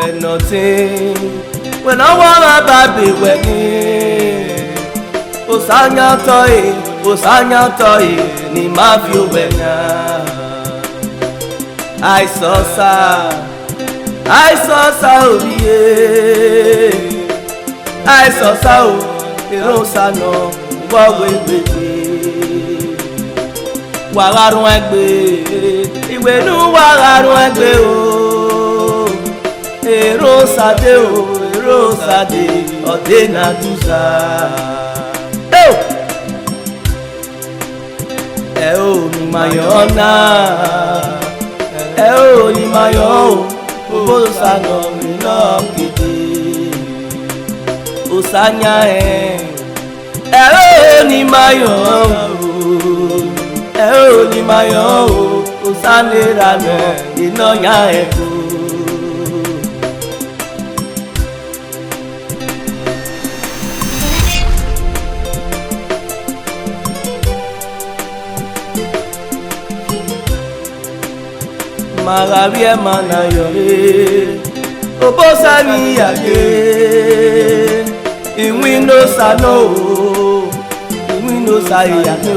we're nothing. When I want my baby wedding. Osanya toy, ni mafio wenya. I saw sa obiye. I saw sa o, erosa no, wawe. Wagarun egbe, iwe nu wagarun egbe o. Erosa de, ode na tuza. Ni mayona, ni mayo, obosa no mi no kiti. Osanya ni mayo. Ni mayo, osanera no inonya eko. Magabie mana yore, obosa mi yage. Iwindo sano, iwindo sayake.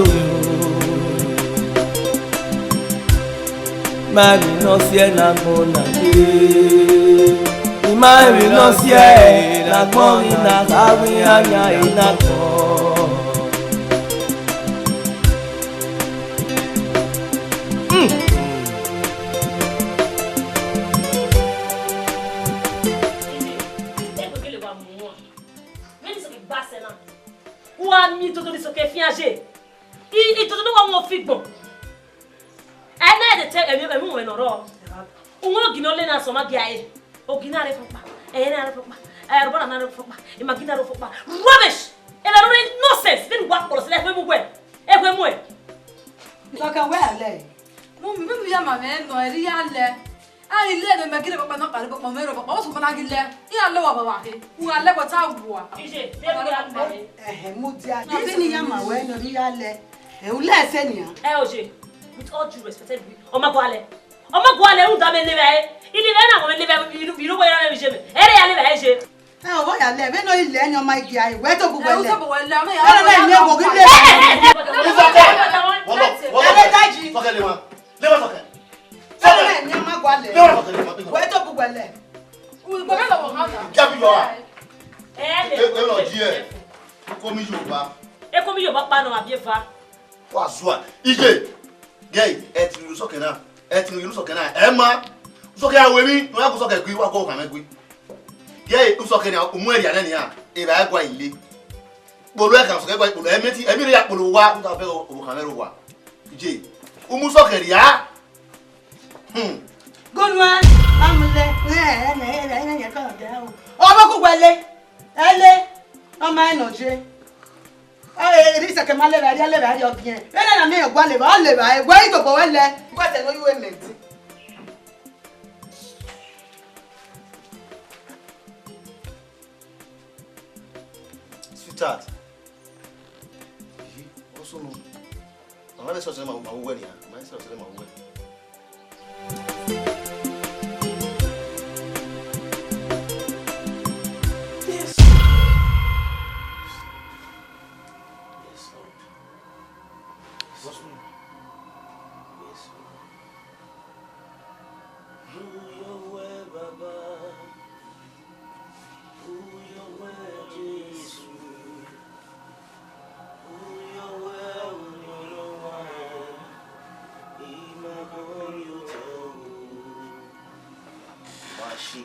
Mari no sie na mona ye. Mari no sie na mona na hawi anya ina ko. Wa mi toto ni soke fianger. I toto no wa mo figbon. Ene de te emi mo no ro. Unwo gino le na so ma bia e. Ogina re fopa. Na re fopa. Roba na re fopa. Imagina re fopa. Rubbish. Ela no nonsense. Then what for select we mo gwe. E gwe mo e. Soka we ale. Mo mi ya ma me no eri ya le. Ai le de me gire fopa no pare fopa me ro fopa. O so ma na gile. Ya le wa baba ke. U ale ko ta bua. Ije, de ko ya me. Mo dia. Ni ya ma we no ri ya le. E u le se ni ya. Oje. With all due respect, Omagwale, who damn live. It is not when live, you know where I live. Area live. Oh, what I live, no, you learn your mic. Where to go? Gay, you so can you so can Emma? So can I women? No, I go so can we walk over my way. Gay, you so can I umwe ya nani ya? Eba agwa ile. Bolu e kan so ke gba ipolo emeti, emi ya polo wa, nta fe o kamero wa. Ije, umu so ke ya. Good one. Amule. Ya kan de o. Omo ku gbele. Ele. Omo enoje. Risa ke male bari obien. Ena na me egwa le ba egwa itobo wele. Gwa te no you menti. Sweetheart. Also no. I'm not so ma wo ni. I'm so ma wo.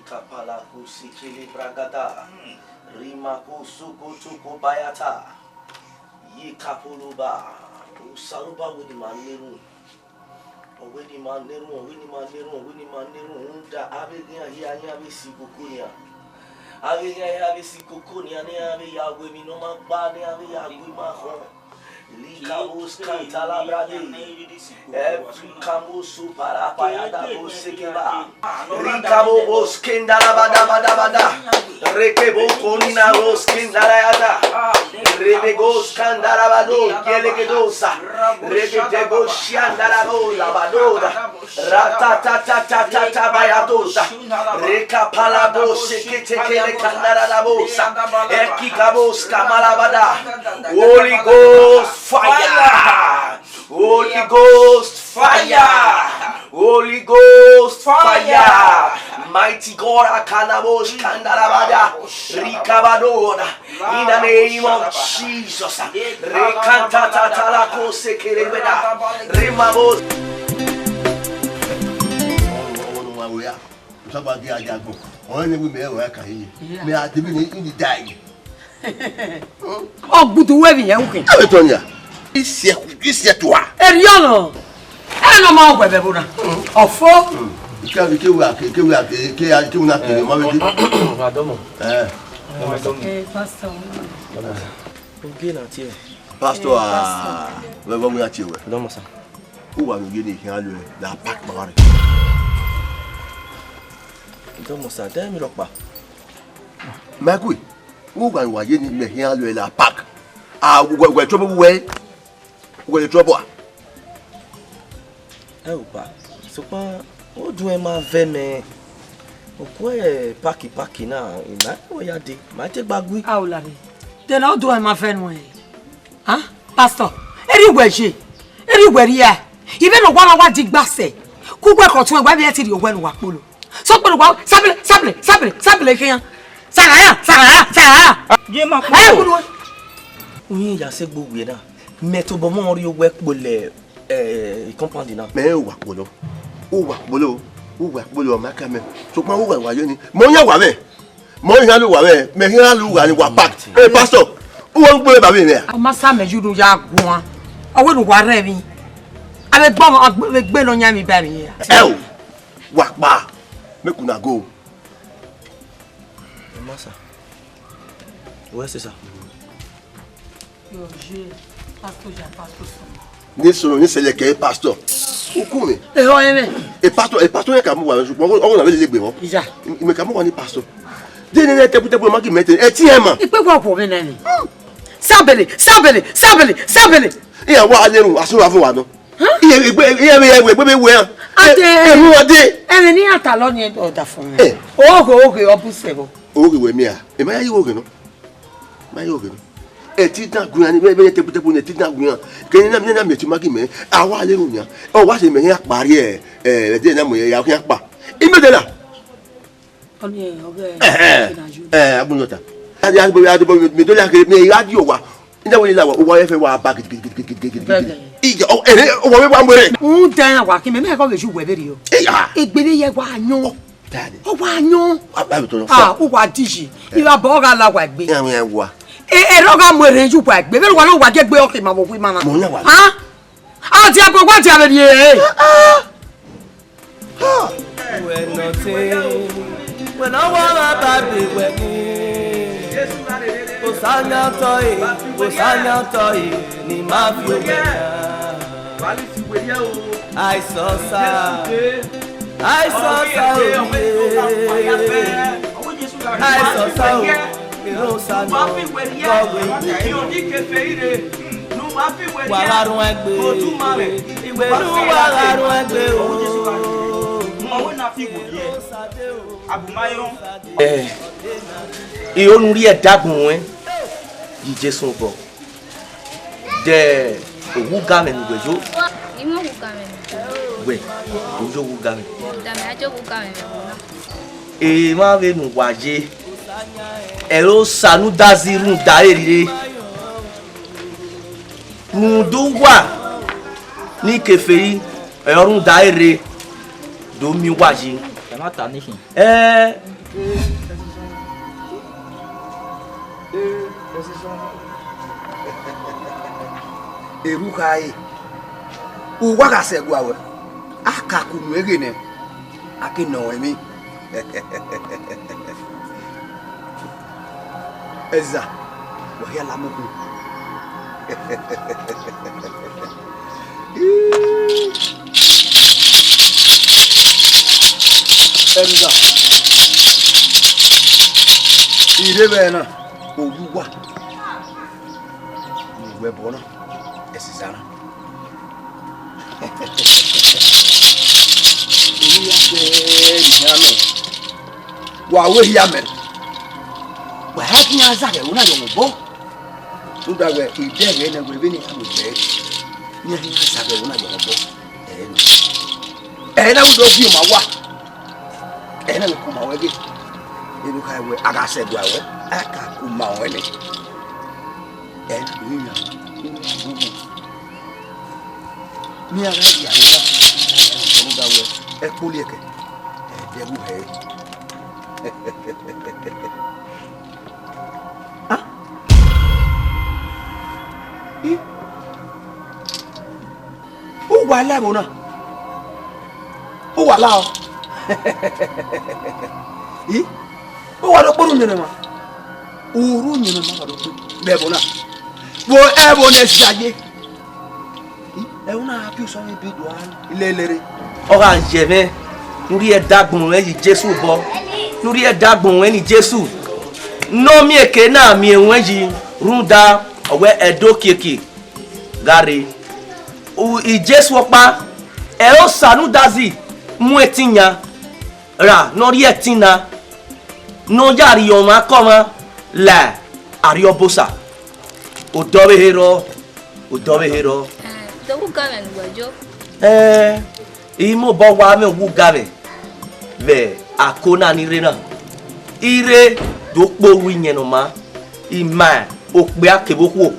Kapala kusikili bragada rima kusuku tuku bayata yikapuluba usaluba weni maniru unda abegya hiya bisikukunya abegya bisikukunya ne abe yagwe minoma bane abe yagwe maho Likabus kantala brade, Kamusu para payada busikeba, Rikabo boskindala bada, Rekebo konina boskindala yada, Rebegos kandara bado, Kelegedosa, Rebego shiandala bola badoda, Ratatatatata bayadosa. Rekapalabo seketekele kandarabosa. Ekikabos kamalabada. Holy Ghost fire. Holy Ghost fire. Holy Ghost fire. Mighty God akanabos kandarabada. Rikabadona. In the name of Jesus. Rekantatatala sekelebeda. Remabos. Somebody I go. Only we may work here. May I be in the die. Oh, good way, okay. Tonya. This year to her. Eriano. I know my weather. Of four. Because we kill that, I do not kill him. Pastor. Pastor, where we are here. Who are you getting here? That pack bar. Magui, who are you getting here? La pack. Ah, we're trouble way. We're trouble. Oh, pa. So, pa, what do I have me? Okwe paki na ina oya de ma te gbagui. Ah, Olari. Then how do I my friend way? Huh? Pastor, anywhere she. Anywhere here. Even no one wa dig gbase. Ku gbe ko tun gba bi e ti ri ogwe nu wa polo. So polo wa sabile kiyan. Saraya. Je ma ko. Oyin ya se gbogbo na. Me to bo mo ri ogwe pole compound na. Me wa polo. O wa polo. O wa polo ma ka me. So pa o wa yo ni. Mo yan wa me. Mo yan lu wa me. Me yan lu wa ni wa packed. Hey pastor, o won gbe ba mi me. Ama sa meju do ya gun. Owo nu wa re mi. Abe gbe lo yan mi ba mi. Eh wa pa. Make una go. Massa. Où est-ce ça? Yo, pastor. Ni so ni sele ke pastor. O ku mi. O eme. E pastor e ka mu wa so o na be le gbe mo. Ija. Me ka mu wa ni pastor. De ni te pute ma ki mete. E ti e ma. Ipe gbo po mi na ni. Sabele. Iya wa alerun asun wa fun wa no. Iye egbe we an. Ate. Mu ode. Ene ni ata lo ni o da fun mi. Oge opuse bo. Oge we mi a. E ma yi oge no. Ma yi oge no. E ti dan gun ani be te pute ni ti dan gun an. Ke ni na mi ti ma ki me. Awa alerun yan. O wa se me yan pari de na mo ya yan pa. Imede la. Oni oge. Abunyota. Adi mi do la ke mi radio wa. Nda woni la wa o wa fe wa ba gidi. Ije o ere o wa we wa mbere. Dan wa ki me ko be ju we beri o. Egbele ye wa yan. Daddy. O wa yan. Ba bi to no. O wa diji. Iba bo ga la wa gbe. Yan wa. Ero ga mo re ju pa gbe. Be wa lo wa je gbe o ki ma mo wi mana. Mo yan wa. Ah ti agogbo ti abedi e. When nothing, when I want to be with me, Osanya toy, ni ma fi o I saw sa, mi no sa no, wagarun egbe, iwe nu wagarun egbe o. E onu ri e dagun en yi Jesu bo de owu ga me nugbejo Imo wu ga me we ojo wu ga me da me ajo wu ga me e ma ve nu waje e lo sanu daziru daerire ndu wa ni keferi e orun daere do mi waje ma ta nihin eru kai uwa ga se gwa we aka ku nu ege ne akino emi eza wa ya lamuku eza ire be na owuwa we bona esizana Amen. Wa we hi amen. Wa ha kinya za ke una yo bo. Uda we ide ge na we bi ni amu be. Ni ha za ke una yo bo. Na we do fi ma wa. Na we ku ma we ge. Iru kai we aga se gwa we. Aka ku ma we ni. Ni na. Ni aga ya wa. Uda we e ku le ke. De bu he. Ah? O wa la mo na. O wa la o. O wa lo poru nyene ma. Uru nyene ma do pe. Be bo na. Wo e bo na siaje. E una api so me bi do an. Ilelere. O ga nje nuri e dagbon e Jesu bo. Nuri e dagbon e ni Jesu. No mi eke na mi enwe ji runda owe edo keke. Gare. U I Jesu opa e o sanu dazi mu etinya ra nori etina no yari o ma koma la ari obosa. O dobe hero. To ku kamen gwajo. Imo bo wa me wu game. Ve akona ni re na. Ire do poru yen no ma. Ima o pe akeboku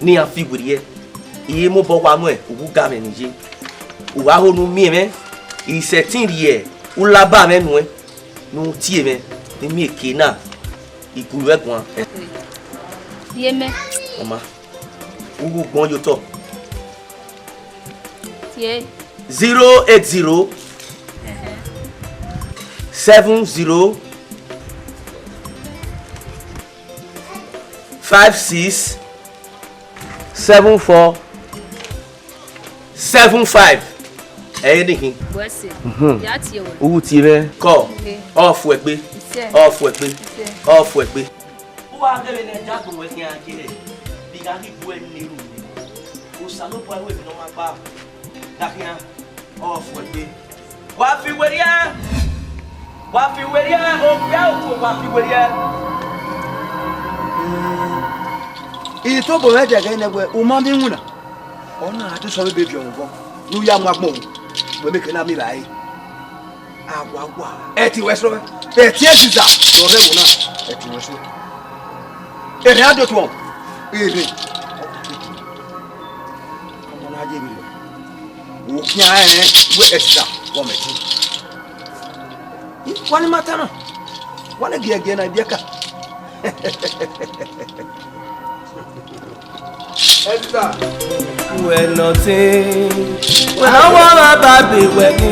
ni afiguri e. Imo bo wa mo e wu game ni je. O wa honu mi me. I setin rie. O laba me nu e. Nu tie me. Mi eke na. Ikuru egbon. Yeme. Mama. Ugu gbon yo to. Tie. 080 70 56 74 75. Anything. What's it? Ya tie wo. Ugu ti re ko. Off we pe. Off we pe. Off we pe. Wa gele ne jagun we kin ajire. Bi ga ki bu eni ru. O salo po we bi no ma pa. Dakia off we pe. Wa fi weria. Wa fi weria o gba o wa fi weria. Ito bo meje ge ne we o ma bi nwuna. Ona atu so be bi on go. Nu ya mu agbon. We make na mi bai. Agwagwa. Eti wesro. Eti eziza. Do re wo na. Eti wesro. Ere ado to. Ere. Ọmọ na je bi lo. O kia we eziza wo meti. Wani matana. Wani giege na biaka. Eziza. We nothing. When I want my baby with me.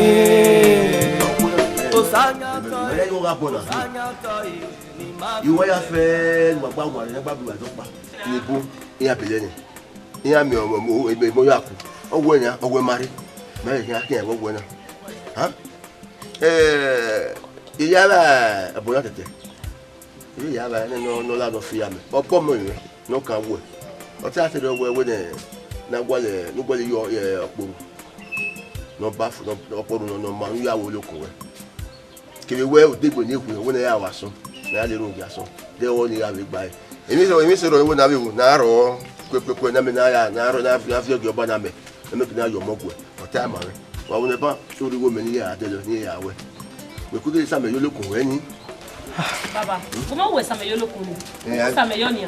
Ìwọ ya fẹ́ gbagba wa ni gbagba wa to pa. Ibo iya bele ni. Iya mi ọmọ mo ya ku. Owo enya, owo mari. Me ya kin owo na. Ha? Iya la aboya tete. Iya la ni no la do fi ame. Opo mo yin no kan wo. O ti a se do we ne na gwale no gwale yo oporu. No bafu no oporu no ma ya wo lokun we. Kebe we o degbo ni eku wo na ya wa so. Na le ro ga so. De wo ni ya be gba e. Èmi se ro wo na be wo na ro pepe na me na ya na ro na fi oge oba na me. Me ki na yo mogu e. O ta ma re. Wa wo ne ba so ri wo me ni ya de lo ni ya we. We ku de sa me yo lokun we ni. Baba, comment vous savez le coup? Ça me yoni.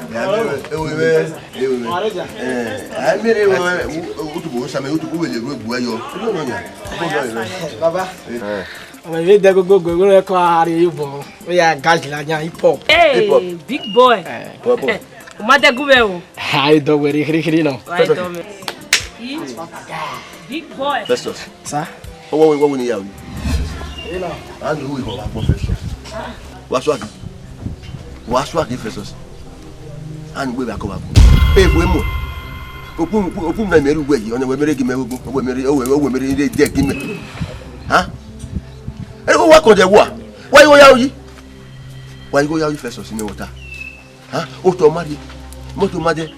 Baba. On va dire go le quoi arrive bon. Il y a gage là, il y a hip hop. Hey, big boy. O ma de gubeu. Ai do ri não. Vai tome. Big boy. Festus. Ça? Wo ni ya o. Ela. Anu hu ko ba po Festus. Waswagi Festus. Anu gbe ba ko ba ko. E bo mo. Opum na meru gwe yi, ona we mere gi me ogun, we mere de gi me. Ha? E wo wa ko de wo a. Wa yo ya yi. Wa yo ya yi Festus ni wota. Ha? O to mari. Mo to made.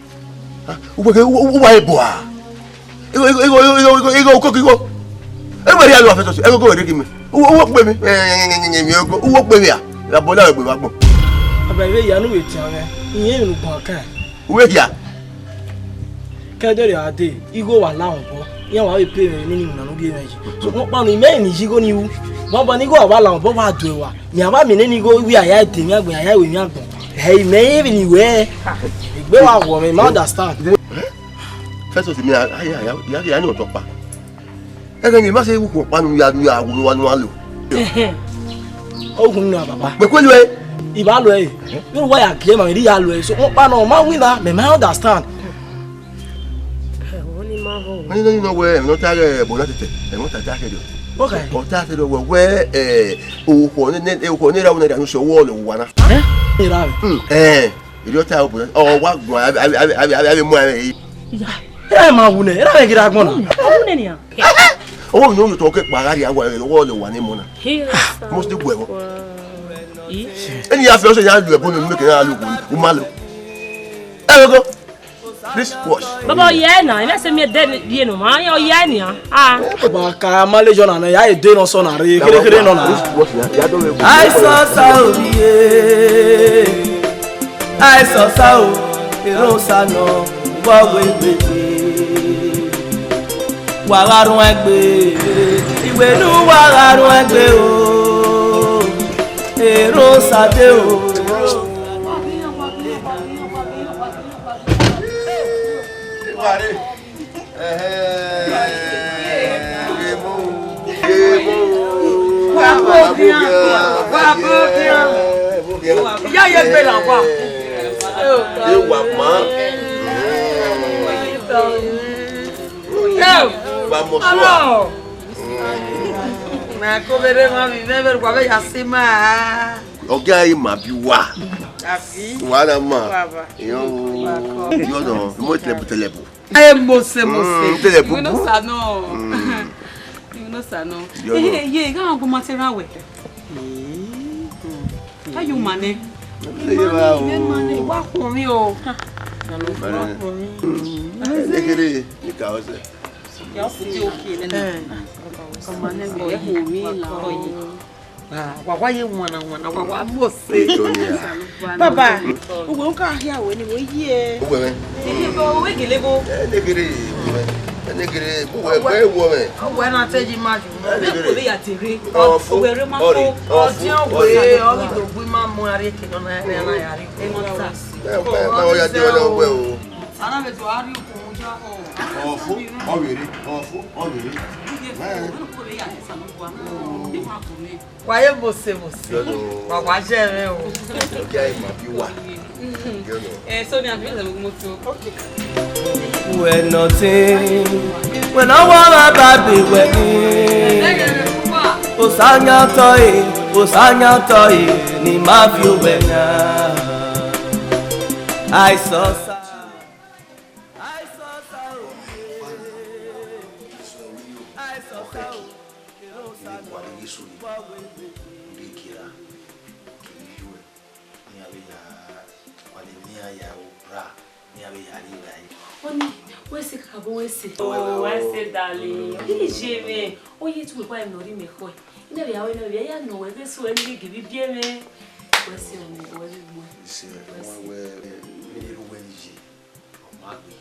Ha? O wa e bo a. Ego ko. everybody have affect us e go re ki mi owó pè mí mi ogo owó pè mí à la bola re gbe wa gbon aba iwe ya nu we ti an iyen nu gbon kan we ya kedo re ade igo wa lawon bo yan wa we pay me ni na no bi meji so mo pa no ime ni jigo ni wu mo bo ni go wa lawon bo wa do wa mi aba mi ni go wi aya te mi agbon aya we mi agbon hey me ni we igbe wa wo me ma understand first of me ya ni o to pa e ga ni ma se wu ko pa nu ya wo wa lo ogun na baba pe kwelu e iba lo e you why I claim am ri ya lo e so mo pa no ma win na me ma understand ni no we no ta re bo na tete e mo ta ta ke do okay o ta se do we o ko ni ra una da no so wo lo wa na ni ra iri o ta o bo o wa gbon abi mo e ya ma wu ne ra me gira gbon na Ọmọ ni ya. o no yo to ke pa ga ri awa lo wo lo wa ni mo na mo sti gwe mo eni ya fi o se ya lu e bo mi me ke ya lu o ma lo go please wash Baba ye na, ina se me de die no ma, yo ye ni ah. ba ka ma le jona na ya e de no so na re kere no na ya do we I saw Saudi I saw Saudi Rosa no wa we wa garun egbe iwe nu wa garun egbe o Rosa de o Ya ye gbe la wa. e wa ma ba mo so Na ko bere ma mi me ver kwa be ya sima. oga yi ma bi wa Afi. wa na ma Baba. yo no mo telebu Ay mo se. telebu You know sano. You know sano. Ye ga go material we. Ayu mane. Mane wa kun mi o. ekere ni ka o se Ya si okay le. Come on, go kun mi la oyi. Wa ye wona wa mo se. Baba, ugbo nka ahia we ni wo yi e. o we Go we gele go. ekere o we wo me O na teji ma ju. Ko be ya tere. Ọ̀fọ̀. O we re ma ko. Odi o we o mi do gbe ma mu ari ke na na ya ri. E mo ta. ba o ya de o we o Ana me to ari ko mu ja o. ofu o were Ko be ya sano kwa. E ma ko mi. Wa ye mo se. Wa je re o. oga yi ma bi wa yo no So mi abi le mo to. when nothing when I wanna baby when osanya toy ni ma fi wenya I saw Oni, wese kabo wese. Oh, wese darling. Kini jeme. Oye tu kwa nori me ko. Ina ya we na ya no we be so eni gibi bie me. Wese oni, wese gbo. Se we ru we ni o ma gbe.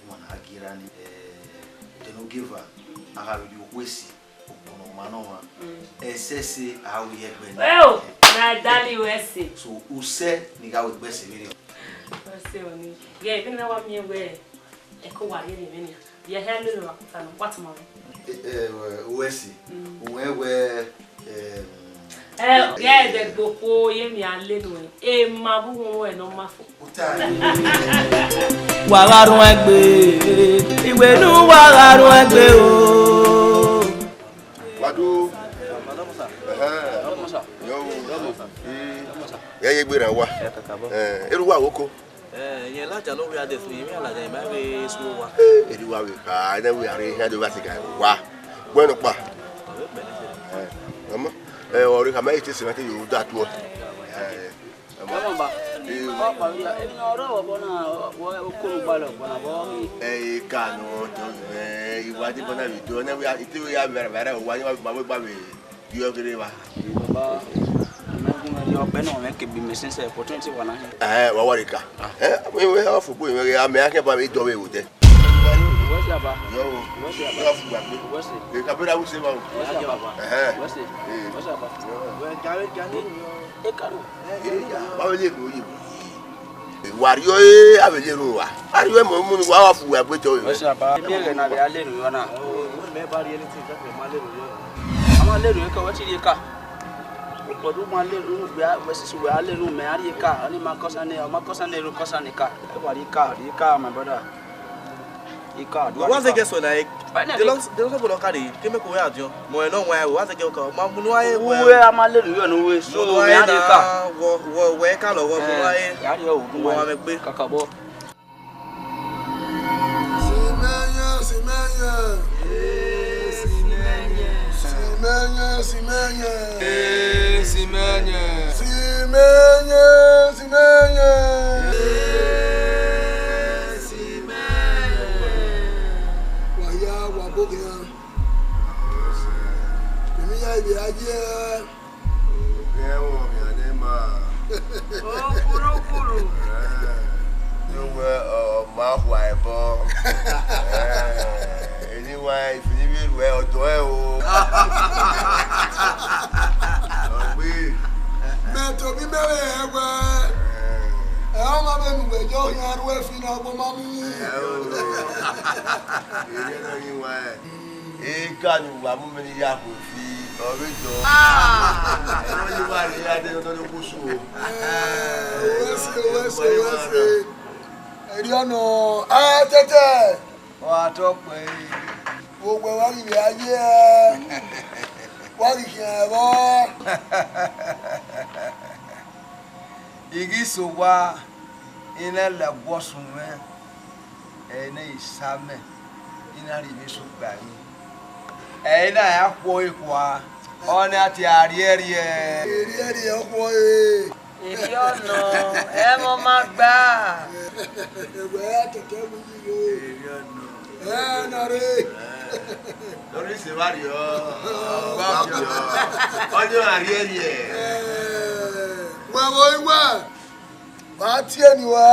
Won agira ni they no give her. Aga bi wese o no ma no ma. Esese a we ye gbe. Well, na dali wese. So use ni ga we gbe se video. Wese oni. Yeah, even na wa mi we. Eko wa ye ni me ni. Ye hello no akuta no. What mo? Wese. We Yeah, the gboko ye mi ale no e ma bu won we no ma fo. wa garun egbe iwe nu wa garun egbe o wadu yo ye gbera wa eru wa woko ye laja no we ades ni mi alaja e ma be so wa eru wa we ka na we are here do ba se ka wa bueno pa mama ori ka ma ite se na te yo da to mama ba Kano, ìwà tí bọ́nà mi tó ẹ̀ ìtí ó yà bẹ̀rẹ̀ wà ní wàá gbà mí yọ kiri wa. Ọbẹ̀ náà mẹ́ kébì mi sínsẹ̀ opportunity wà náà. Wà wà nìkan. Ìwé ọ̀fọ̀ bó ìwé àmì akẹ́bà mi dọ̀wé ìwò tẹ. Wọ́sì àbá. Yọ̀wò fún gbà pé. Wọ́sì. Kàbíyà wù sí ma o. Wọ́sì àbá. Wọ́sì àbá. Báwo lè lò ó yìí? Wàríọ́ ẹ́ àbẹ̀lẹ́rù wa. Àríwẹ̀ mọ̀ mú mi wá wà fún àgbẹ̀ tó yìí. Wọ́sì àbá. Bí ẹ̀rẹ̀ náà lè alẹ́rù yọ náà. Àmọ́ alẹ́rù yẹ ká wọ́n ti rí ká. Òpòdú máa lẹ́rù wẹ́sísì wẹ́ alẹ́rù mẹ́ àrí ká. Ọní máa kọ́sán ní ọmọ kọ́sán ní ẹrù kọ́sán ní ká. Ẹ wà rí ká my brother. Once they get so like they don't go carry. Can make way out yo. Mo no why once they get come. Ma munu aye. We am a little you no way. So we are the car. We ka lo wo munu aye. Ya ri o gun wa me gbe kakabo. Anyway, if you need well, do it. To be married, I'm a baby, you're here with you now, mommy. He can't have many yaku feet or window. I don't know who. I don't know. Ah, Tete. What up, oh, where are you? What is your Igisowa ina la bosume ena isame ina ribisu gbami ena ya po ikwa ona ti ariere ọ̀pọ̀ Èmi ọ̀nà ẹ mọ máa gbà. ẹgbẹ́ tẹ̀tẹ̀ mi yìí o nàrẹ́. Lórí ìsèwádìí ọjọ́ àríẹ̀rí ẹ̀. Wẹ̀wọ̀ ìwẹ̀ máa tí ẹni wá.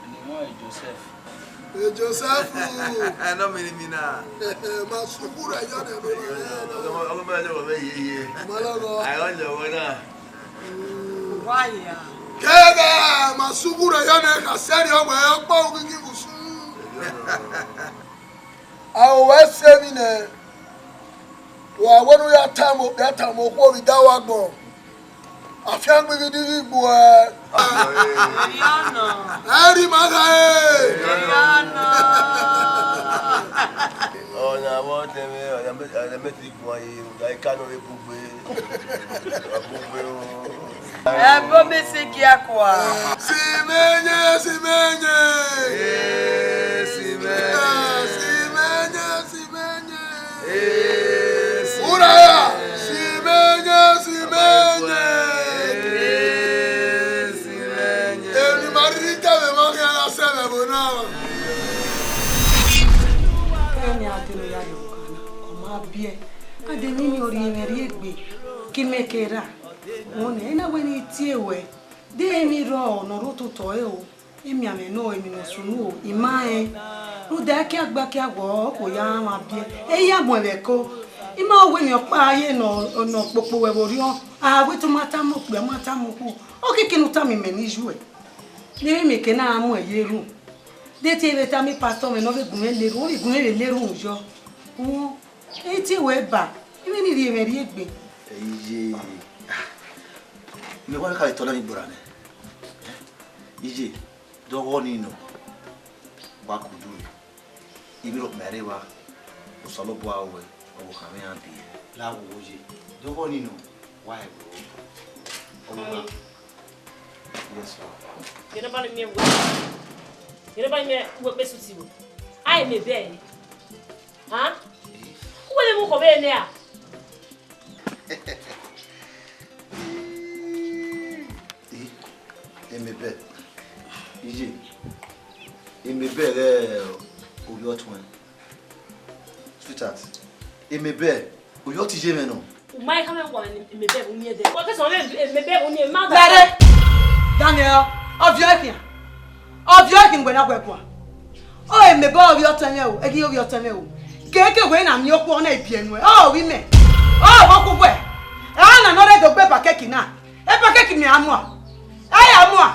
Ẹnìmọ́ Joseph. Joseph. Ẹnọ́ mi ni mi náà. Máa ṣubú rẹ̀ yọ̀ ní ẹ̀mí rẹ̀. Ọmọ bẹ́ẹ̀ lọ́wọ́ bẹ́ẹ̀ yéye. Àìwọ́n lọ́wọ́ náà. Wáyà. Kẹ́gẹ́ máa ṣubú rẹ̀ yọ̀ ní ẹ̀ka sẹ́ni ọgbà ẹ̀ pọ̀ òkìkí kùsù. Àwọn wẹ́ sẹ́mi nẹ̀ wà wọ́n yà tàmù kó rí dáwà gbọ̀. Àfihàn gbígbí ìgbò ẹ̀. Èmi ọ̀nà. Ẹ̀rí máa ga ẹ̀. Èmi ọ̀nà. Ọ̀nà àwọn tẹ̀mẹ́ ọ̀nà mẹ́tì gbọ́n ayé ìrùdá ìkánú rẹ̀ gbogbo Ẹ bó mi sí kí a kọ́ a. Simenye. Uraya. Simenye. Emi marita me moke na sebe bona. Ẹni adelo ya yo kana. Ọmọ abie. Ade nini ori emeri egbe. Kimekera. One ina weni tiewe. De emi ro no ro to e o. Emi ame no emi no sunu o. Imae. Ruda ki agba ki agwo ko ya ma bie. E ya gbon le ko. Ima owe mi opa aye no popo we bori on. Awe to mata mo ku. O kikinu ta mi me ni jue. Ni mi ke na amu eyeru. De ti ele ta mi pastor me no be gun eleru. O bi gun eleru njo. O e ti we ba. Imi ni ri emeri egbe. Iye. Me wa ka itola ni borane. Iye. Dogo ni no. Ba kuduri. Ibi ro mere wa. O solo bo awe. O kame anti. La wo oje. Dogo ni no. Wa e bro. O yes sir. You never me wo. You never me wo be suti wo. Ai me be ni. Ha? Wo le mu ko be ni a? Eme bẹ́ẹ̀. Ije. Eme bẹ́ẹ̀ orí ọ̀tún ẹ̀. Sweetheart. Eme bẹ́ẹ̀ orí ọ̀tí jẹ́ mẹ́nà. Umai kama ngwa eme bẹ́ẹ̀ uni ede. Ko ke so eme bẹ́ẹ̀ uni ma ga. Dare. Daniel, Obio kin gbe na gwepo. O eme be orí ọ̀tún ẹ̀ o, egi orí ọ̀tún ẹ̀ o. Keke we na mi okwo na ebienu e. O wi me. O wo ku gwe. E na no le do gbe pakeki na. E pakeki mi amu a. E amu a.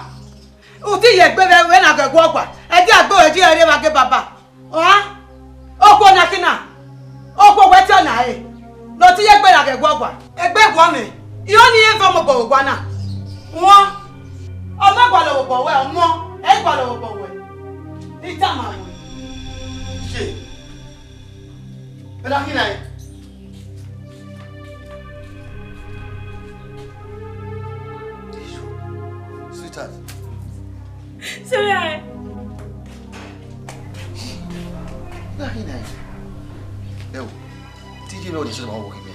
Uti ye gbe we na gwe ogba. E di agbo e di ere wa ge baba. O ha? Okwo na kina. Okwo we ti ona e. Lo ti ye gbe na ge ogba. Egbe gwo mi. Iyo ni e fo mo gbo gwa na. Won. O ma gwa lo gbo we o mo. E gwa lo gbo we. Ni ta ma wo. Ṣé. Bẹ́ẹ̀ kí náà. Sweetheart. Sorry ai. Bẹ́ẹ̀ kí náà. Ẹ wò, TJ náà ò ní ṣe máa wọ̀ kí mi.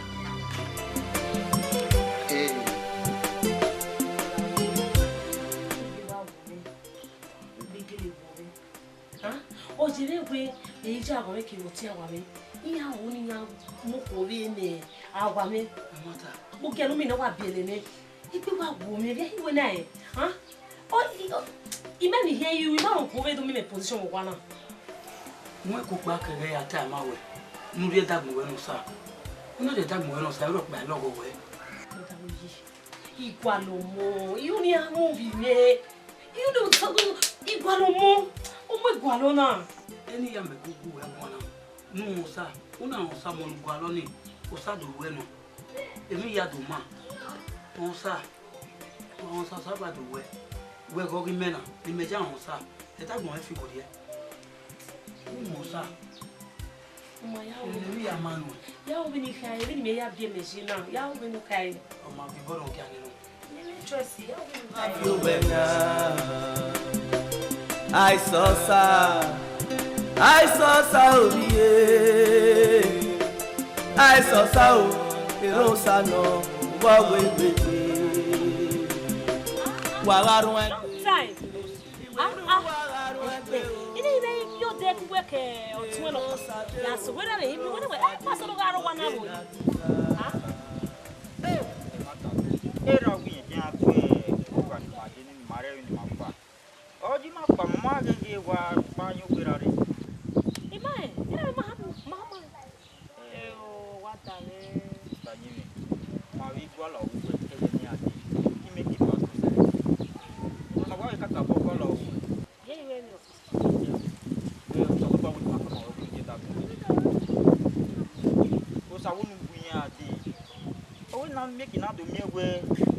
O jire we e ja agwa me ki oti agwa me. Iya wo ni ya mo ko ri ni agwa me. Amata. Mo ke lu mi na wa biele me. Ipe wa wo me bi iwe na e. Ha? O ime ni hear you, ma ko we do mi me position wo na. Mo ko gba kere ya ta ma we. Nu ri dagbo we no sa. Nu de dagbo we no sa ro pa logo we. Igwa lo mo. You ni amu bi me. You do so igwa lo mo. O mo igwa lo na. Eni ya me gugu we mo na. Nu sa, una o sa mo igwa lo ni. O sa do we no. Emi ya do ma. O sa ba do we. We go gi mena. Ni meja o sa. E ta gbon e fi ko die. Mo sa. O ma ya o. Emi ya manu. Ya o bi ni kai, bi ni me ya bi me shi na. Ya o bi ni kai. O ma bi bodo ki ani no. Ni choice ya o bi ni kai. You better. I saw obiye. I saw sao. Ero sano. Wa we. Wa garun e. Time. Ini ibe yo de ku we ke o tun lo. Ya so we na le ibi we na pa so lo garo wa na bo. Ha? Era wi ya pe o ga ni ma je ni mare ni ma pa. O ji ma pa ma ge wa pa nyu gbera re. Imae, era ma o wa ta le. Ta ni mi. Ma wi gwa lo wi ke ni ati. Ki me ki pa so se. Na wa ka ta bo ko lo. Ye we ni. So ko ba wi ma ko o ki ta. O sa wo nu bu ya ati. O na me ki na do mi we.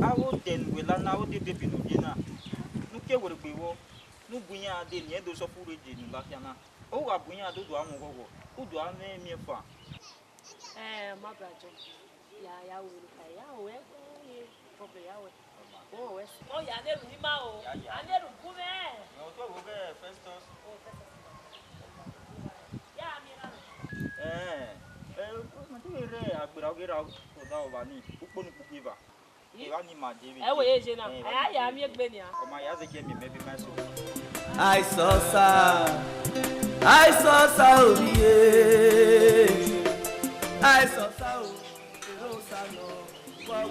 A wo den we la na o de de bi no je na. Nu ke wo gbe wo. Nu bu ya de ni e do so fu re je ni la fia na. O wa bu ya do do amu gogo. O do an mi fa. Ma brajo. Ya wo ni kai. Ya we. Problem ya we. Oh, we. Oh, ya ne ru ni ma o. Ane ru ku me. No to wo ge Festus. Ya mi na. Ma ti re agbera o ge ra to da o ba ni. Pupo ni pupi ba. E wa ni ma je bi. E wo ye je na. Ya mi egbe ni a. O ma ya ze ke mi me bi ma so. I saw obiye. I saw sao. Ero sano. Wa we.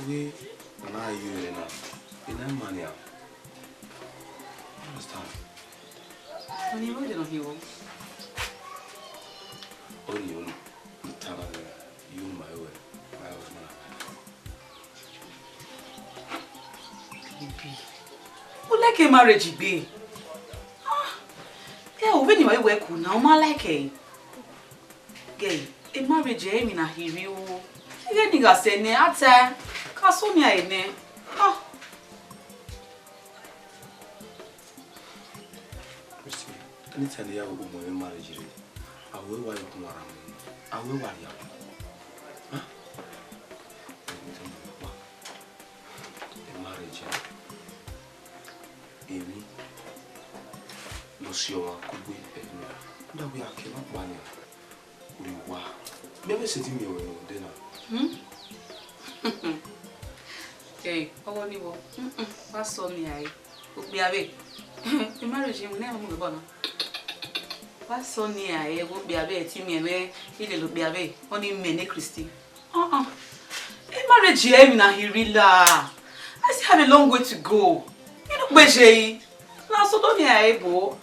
We na you na. Ina mania. Understand? Ani mo de no hiwo. Only you tell you my way. I was man. Who like a marriage be? Yeah, when you are work now, ma like it. Gay, a marriage eh me na hiri o. Ye nigga say ne ata. Ka so me ai ne. Anytime you have a marriage, I will want to marry. I will want you. Huh? A marriage. Amy. No, she could be. That we are came up money. Wow. Maybe sitting here when dinner. Hey, how are you? What's on the eye? Be away. The marriage you never move on. What's on the eye? Won't be away. Timmy away. He look be away. Only many Christy. The marriage you have na hirila. I still have a long way to go. You look better. Now so don't hear able.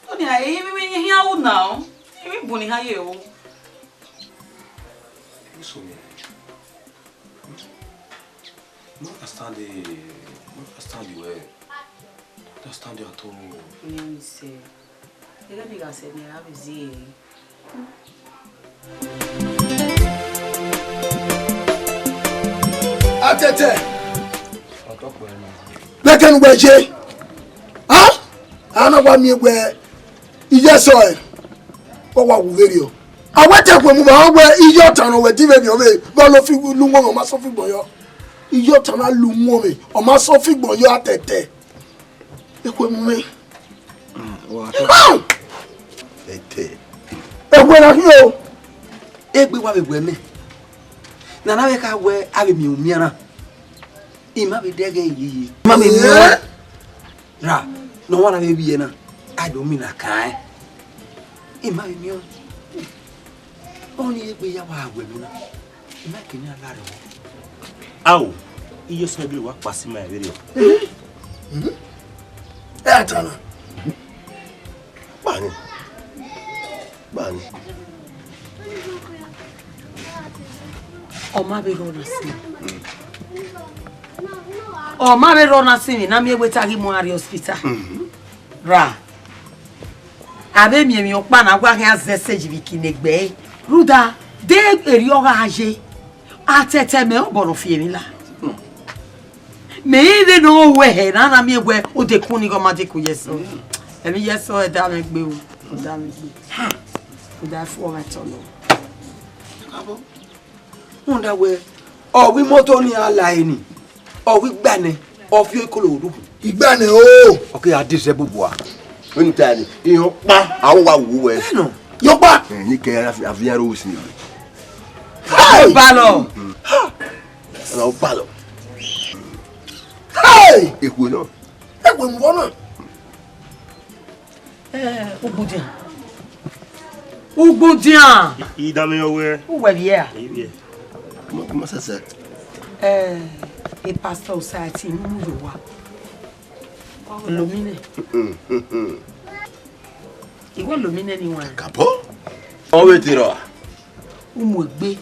Don't hear. Even when you hear out now, you bunny how you. Listen, I understand the way. Understand the at all. Let me say. You don't think I said me have a Z. Atete. Beken weje. Ah? Ana wa mi we ije so e. Ko wa wu very o. Awete ko mu ma we ijo tan we di me o me go lo fi lu won o ma so fi gboyo. Ijo tan a lu mu me o ma so fi gboyo atete. E ko mu me. Ete. E ko na yo. Egbe wa be me. Na na we ka we ave mi umiara. Ima be dege yi. Ma me mi. Ra, no wana be bi na. I don't mean a kai. Ima be mi. Only egbe ya wa we mi na. Ima kini ala re. Aw, iyo so bi wa pasi ma ere o. Atana. Bani. Oma be rona si. Oma be rona si na mi egweta gi mo ari hospital. Ra. Abe mi mi opa na gwa kan zessage bi kinegbe. Ruda de eri oga aje. Atete me obono fi mi la. Me ide no we na mi egwe o de kun ni go ma de ku yeso. Emi yeso e da me gbe o. O da me gbe. O da fu o ma tolo. Abo. Unda we o wi moto ni ala eni. O wi gbane o fi ikoloru. Igbane o. Okay, adise bubua. When tani iyo pa awo wa wu we. No. Yo pa. Ni ke avian rose ni. Hey! Balo. Ana o balo. Hey! Eku no. Eku mo na. Ugudian. Idame yo we. Uwe bien. Bien. Comment ça c'est? Et pasteur Osati nous wa. Lomine. Iwo lomine ni wa. Kapo? On veut dire. Umugbe.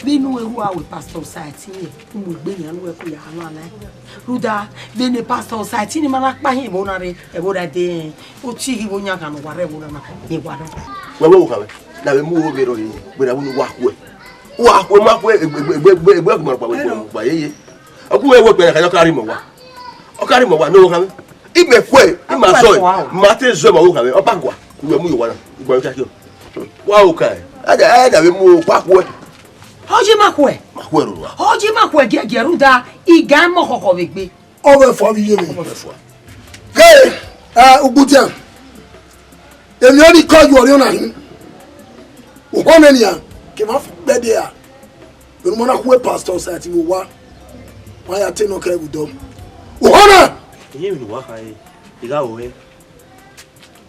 Binu ewu awe pastor Osati ye. Umugbe yan we ko ya anu ala. Ruda, bene pastor Osati ni mana pa hin bo na re. E bo da de. O chi hi bo nya kan wa re bo na. Ni wa do. Wewe ukawe. Na we mu wo bero yi. Gbe na wonu wa kwe. Wa kwe ma kwe egbe ko pa we pa yeye. Oku we wo pe ka yo kari mo wa. O kari mo wa no kan. Ibe kwe, ima so. Ma te zo ma wo kan. O pa kwa. We mu yo wa na. Gbo yo ka ki o. Wa o kai. Ada we mu pa kwe. Oji makwe. Makwe ro wa. Oji makwe gege ruda iga mo koko begbe. Owe fo bi yemi. Hey, Ugudian. Emi oni ko ju ori ona hin. O ho me nia. Ke ma fi gbe de a. Enu mo na ku pastor Osati wo wa. Wa ya te no ka egudom. O ho na. Iye mi wa kai. Iga o he.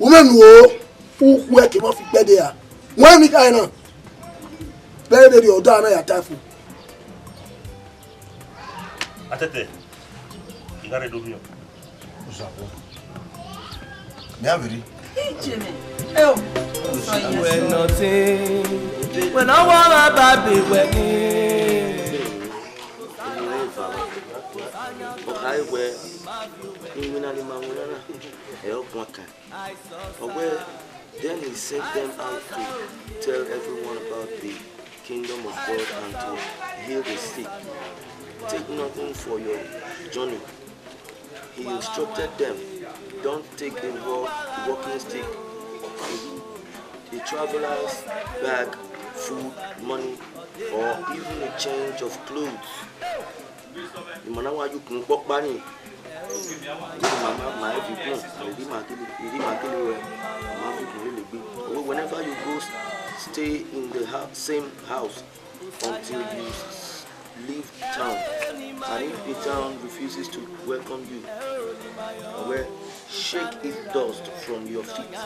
O me nu o. O ku e ke ma fi gbe de a. Wa mi kai na. Bẹ́ẹ̀ de ọ̀dọ́ àná yàtá fún. Atete. Igare do mi o. Usapo. Me averi. Jimmy. Oh. When nothing. When I want my baby working. Okay, where you na ni mamuna help one can. Where then he sent them out to tell everyone about the kingdom of God and to heal the sick. Take nothing for your journey. He instructed them, don't take a walking stick, a traveler's bag, food, money, or even a change of clothes. The man who you can walk by Whenever you go stay in the same house until you leave town, and if the town refuses to welcome you, well, shake its dust from your feet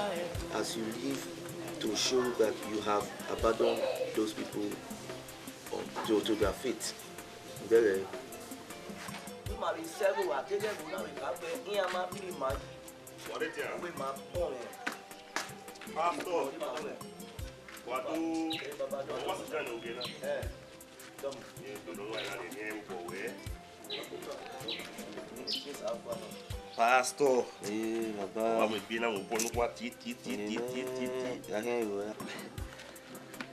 as you leave to show that you have abandoned those people to their fate. There. Pastor, vamos ver na upo no qua ti.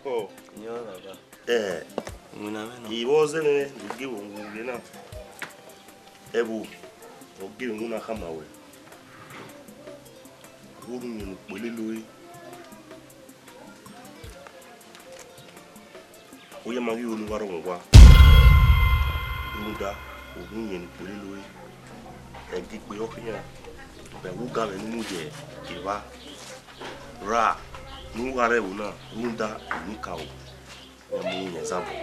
Oh, he wasn't to give enough. Ebu, or giving una hamawe. Wouldn't you bully? We are my own warongwa. Ruda, Union, Bully, and Dick Beokia, but who got a new day, Eva, Ra, Nugareuna, Runda, Nikau, the moon example.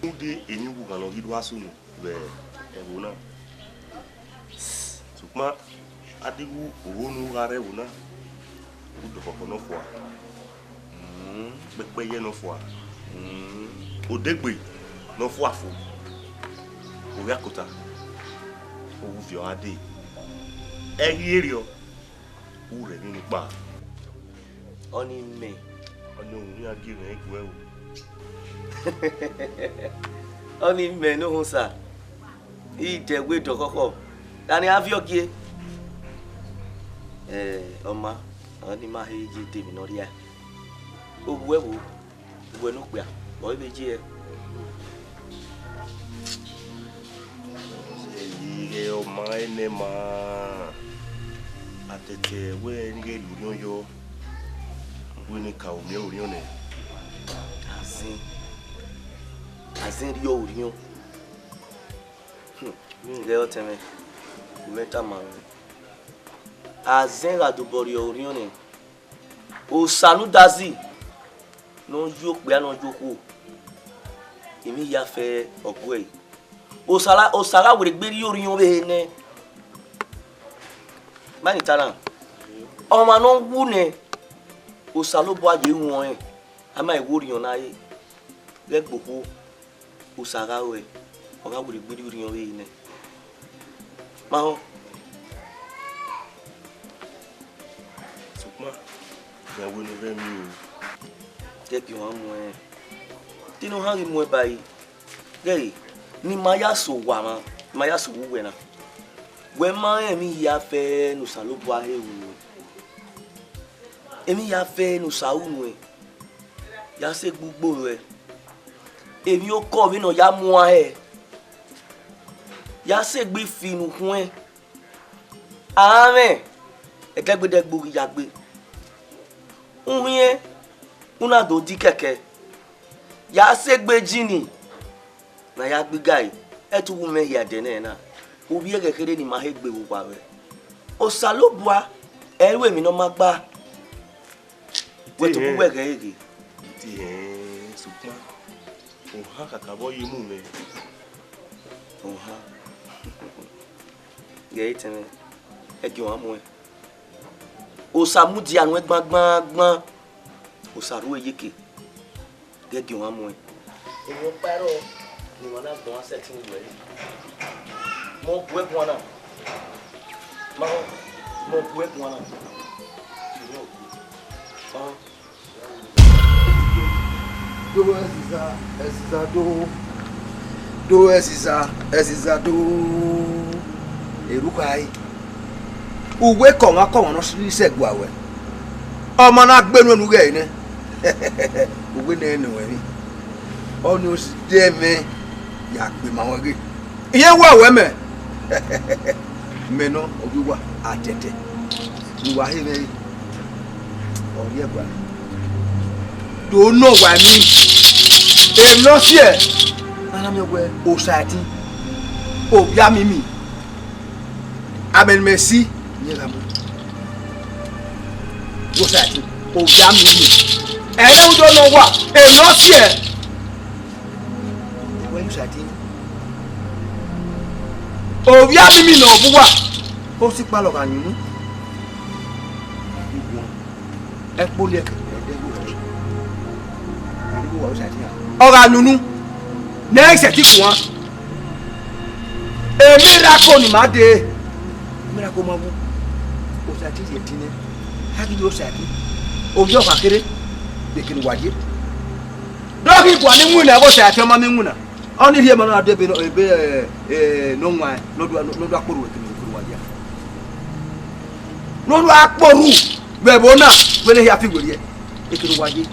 Who did a new one of it was soon, where Evuna Sukma Adigu, Unugareuna, who the Poponofwa, but Bayan of War. Odegbe no fuafu Oyakuta Ovio Ade Erio Ure ni pa Oni me Oni ni agire egwe Oni me no hunsa Ide we dokoko Dani avio kie Oma Oni ma heji temi no ria Ogwewu Bueno, pues, voy a ver. Yo, my name, at the way you get yo, when you come, you know. I think you. They'll tell me, Metaman. I think I do body orion. O salut dazi. Non joke be non joke. Imi ya fe ogwe. O sala we gberi orion be ne. Mani talan. O ma non wu ne. O salo bo aje won e. Ama e orion na ye. Le gboko. O sala we. O ga we gberi orion be ne. Ma ho. Sukma. Ya we no ve mi o. Take you on way. Tino hangi mwe bai. Gay, ni maya so wama, maya so wena. We ma emi ya fe no salobo ahe wu. Emi ya fe no sa unu e. Ya se gbugbo re. Emi o ko mi no ya mu ahe. Ya se gbe finu kun e. Amen. E degbe degbo ya gbe. Unye una do di keke ya segbe jini na ya gbigai etu wu me ya de na obi e kekere ni ma hegbe wo pa we o salobua ewe mi no magba we to bu we keke ti Sukma o ha kakabo yimu me o ha ge iteme e ki wa mu e o samudi anu gbangban o saru eyeke gege wọn mú ẹ. èèyàn pẹ́rọ ni wọn náà gbọ́n wọn sẹ́tì ń wẹ̀ mọ bu ẹ̀kún wọn náà mọ bu ẹ̀kún wọn náà do ẹsìsà do èrúkọ ayé uwe kọ̀ wọn náà sí sẹ́gun àwẹ̀ ọmọ náà gbẹ́nu ẹnu rẹ̀ ní uwe náà ẹnu ẹ̀ ní ọ̀nà òsì dé mẹ́ yàgbé màá wọn rí ìyẹn wà wẹ́mẹ̀ mẹ́nà òwúwà àtẹ̀tẹ̀ ìwà ayé ọ̀rí ẹ̀gbà tó náà wà ní èmi náà sí ẹ̀ nana mi wẹ òsàtì òbíà mímì Amen merci. Wosati o ya mi ni. Ene u do no wa e no tie. Wo wosati. O ya mi no bu wa. O si pa lo kan nu. E po le ke de bu re. Ni bu wa wosati ya. Ora nunu. Next ti ku won. E miracle ni ma de. Miracle ma bu. Wosati ye tine. Hagi yo sati ojo kakere de kin waje dogi kwa ni nguna bo sati ma mi nguna oni rie ma na de be no no nwa no do akporu we kin waje no do akporu be bo na we ne ya fi gori e kin waje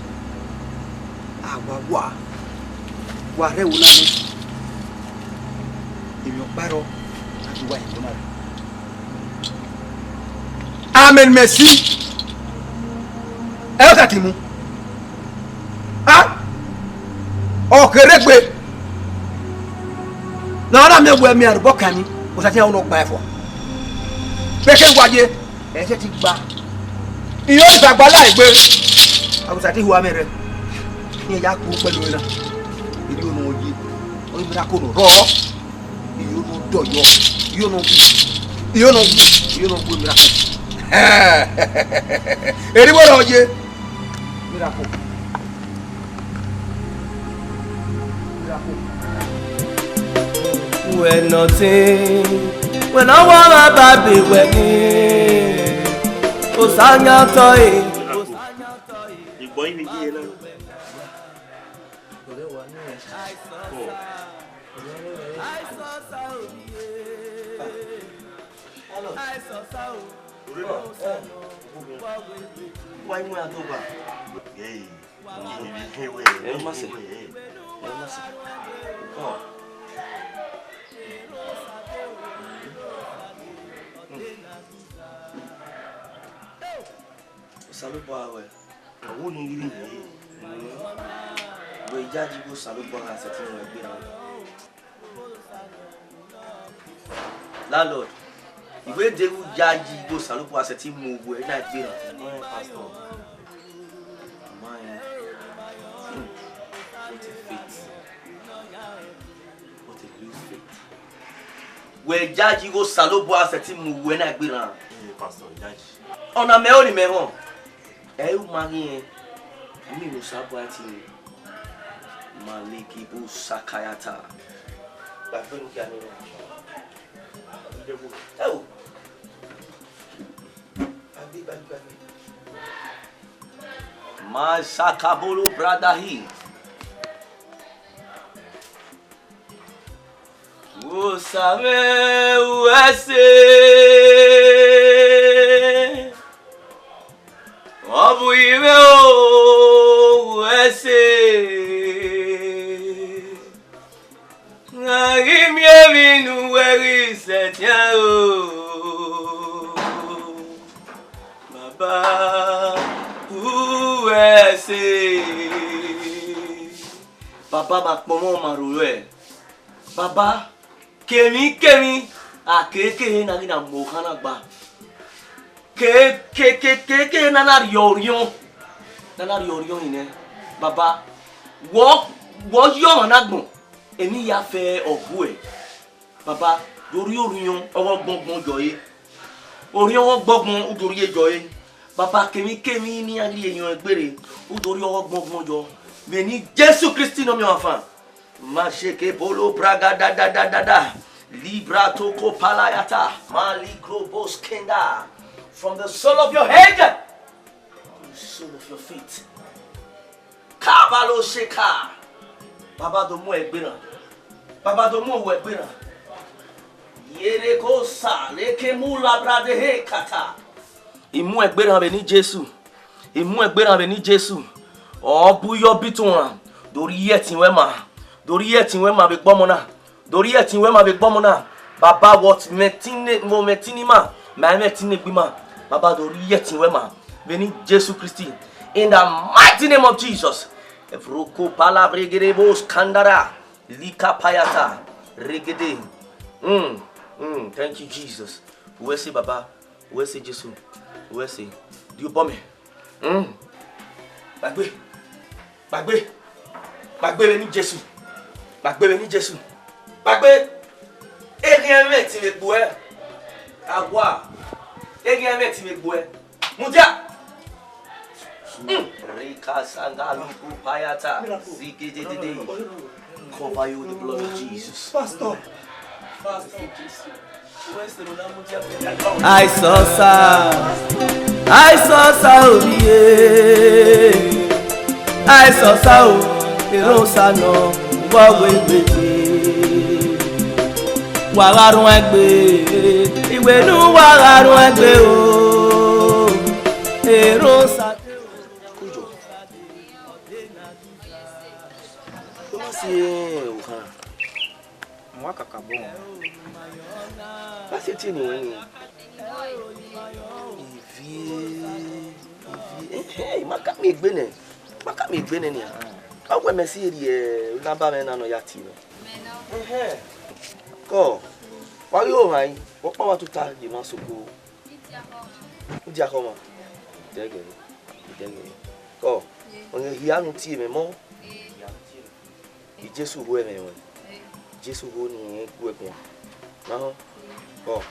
agwa wa re wo na ni imi oparo ati wa e na. Amen merci. Ẹ ti mu ọkẹrẹgbẹ náà mi wọ ẹmí àrùbọ kàní kò sàtì àwọn ọgbà ẹfọ pẹkẹ wáyé ẹsẹ ti gba ìyó ìsàgbà láìgbé àwùsàtì ìhùwà mẹrẹ ní ẹyà kú pẹ̀lú iná ìdí ònà òyì onímọ̀ra kò nù rọ ìyó nù dọ̀yọ ìyó nù gbé mìíràn kù èdè bọ́lá ọyẹ. When nothing, when I want my baby, when it was on your toy. The boy will get it. Why mu ya toba? Masi. Oh. Salut boa we. Wo ni iri ni. Bo ijaji go salut boa ha setin we gbe na. Landlord. Ìwé dewu jaji go salut boa setin mu we na gbe na. Pastor. We jaji go salobo aseti mu we na gbe ran pastor jaji ona me oni me hon e u mari en mi no sabo ati maliki bu sakayata ba fe nu ki ani debu e o abi ma sakabolo bradahi o sabe o esse obu ime o esse nagi mi nu weri setia o baba o esse baba ma pomo maruwe baba kemi akeke na gina mohana gba ke na riorion ine baba wo yo na gbon emi ya fe obu e baba lórí orion owo gbongbon joye orion wo gbongbon udori ejoye baba kemi ni agri eyan egbere udori owo gbongbon jo me ni Jésù Kristi no mi afan Masheke bolo braga da libra toko palayata malikro boskenda from the sole of your head to the sole of your feet kabalo sheka baba do mo egbera baba do mo egbera yere ko sa leke mu labra de he kata imu egbera be ni Jésù imu egbera be ni Jésù obu yo bitun dori yetin we ma dori yetin we ma be gbomo na dori yetin we ma be gbomo na baba what metine mo metini ma metine gbima baba dori yetin we ma be ni Jésù Kristi in the mighty name of Jesus evroko palabregere bos kandara lika payata regede thank you Jesus Where say Baba? Where say Jesus? Where say? Do you bomb me? Bagbe. Bagbe. Bagbe ni Jesus. Bagbe ni Jesus. Bagbe. Rien met ti me boe. Agua. Rien met ti me boe. Mudia. Rika sanga lupu payata. Zike de. Cover you with the blood of Jesus. Pastor. I saw oublié. I saw ça, pero ça non. Wagarun egbe, iwe nu wagarun egbe o. Ero sa. Comment c'est Okan? Moi kaka bon. Pas c'est ni wani. Hey, maka mi egbe ne. Maka mi egbe ne ni. Awe mesi eri na ba me na no yati no. Ko. Wa yo han, wo pa wa tuta di ma soko. Ndi akoma. Dege. Ko. Onye hiya nu ti me mo. I Jesu ho e me won. Jesu ho ni ku e kun. Na ho. Ko.